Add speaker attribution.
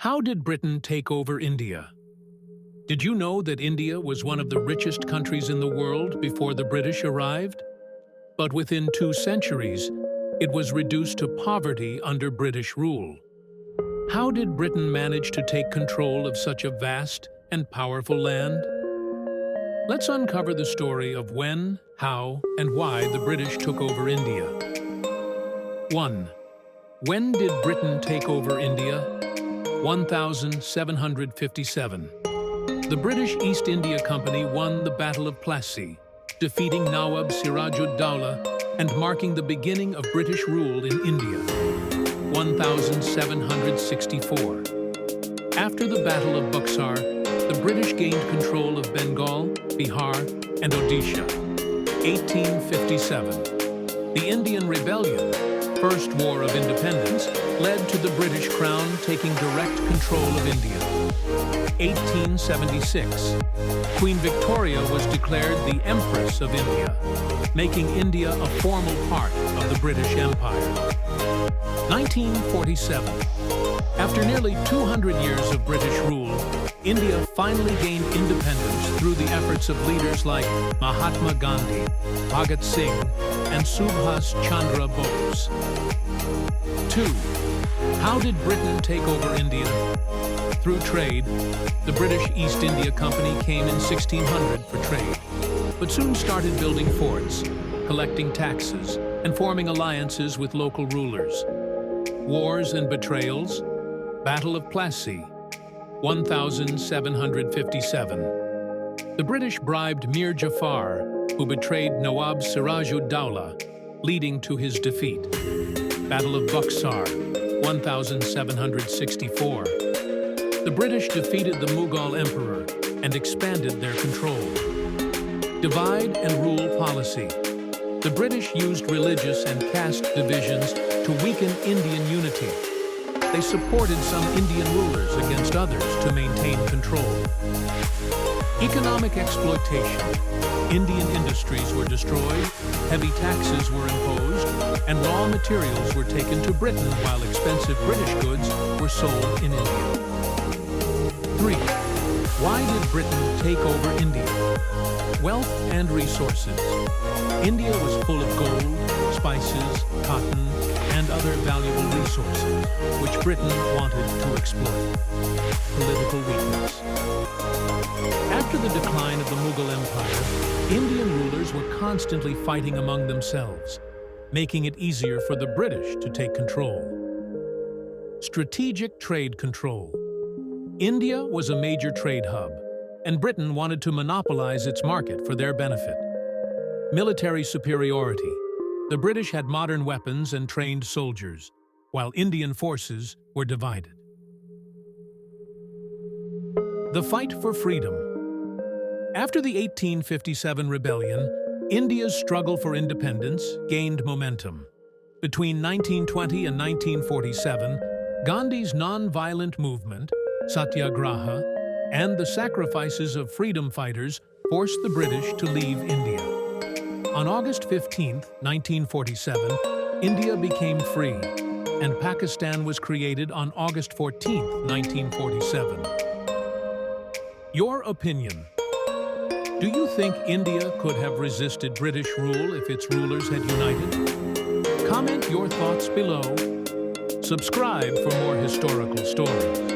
Speaker 1: How did Britain take over India? Did you know that India was one of the richest countries in the world before the British arrived? But within 2 centuries, it was reduced to poverty under British rule. How did Britain manage to take control of such a vast and powerful land? Let's uncover the story of when, how, and why the British took over India. 1. When did Britain take over India? 1757. The British East India Company won the Battle of Plassey, defeating Nawab Siraj-ud-Dowlah and marking the beginning of British rule in India. 1764. After the Battle of Buxar, the British gained control of Bengal, Bihar, and Odisha. 1857. The Indian Rebellion, First War of Independence, led to the British Crown taking direct control of India. 1876. Queen Victoria was declared the Empress of India, making India a formal part of the British Empire. 1947. After nearly 200 years of British rule, India finally gained independence through the efforts of leaders like Mahatma Gandhi, Bhagat Singh, and Subhas Chandra Bose. 2. How did Britain take over India? Through trade, the British East India Company came in 1600 for trade, but soon started building forts, collecting taxes, and forming alliances with local rulers. Wars and betrayals. Battle of Plassey, 1757. The British bribed Mir Jafar, who betrayed Nawab Siraj-ud-Dowlah, leading to his defeat. Battle of Buxar, 1764. The British defeated the Mughal emperor and expanded their control. Divide and rule policy. The British used religious and caste divisions to weaken Indian unity. They supported some Indian rulers against others to maintain control. Economic exploitation. Indian industries were destroyed, heavy taxes were imposed, and raw materials were taken to Britain while expensive British goods were sold in India. 3. Why did Britain take over India? Wealth and resources. India was full of gold, spices, cotton, and other valuable resources, which Britain wanted to exploit. Political weakness. After the decline of the Mughal Empire, Indian rulers were constantly fighting among themselves, making it easier for the British to take control. Strategic trade control. India was a major trade hub, and Britain wanted to monopolize its market for their benefit. Military superiority. The British had modern weapons and trained soldiers, while Indian forces were divided. The fight for freedom. After the 1857 rebellion, India's struggle for independence gained momentum. Between 1920 and 1947, Gandhi's non-violent movement, Satyagraha, and the sacrifices of freedom fighters forced the British to leave India. On August 15, 1947, India became free, and Pakistan was created on August 14, 1947. Your opinion. Do you think India could have resisted British rule if its rulers had united? Comment your thoughts below. Subscribe for more historical stories.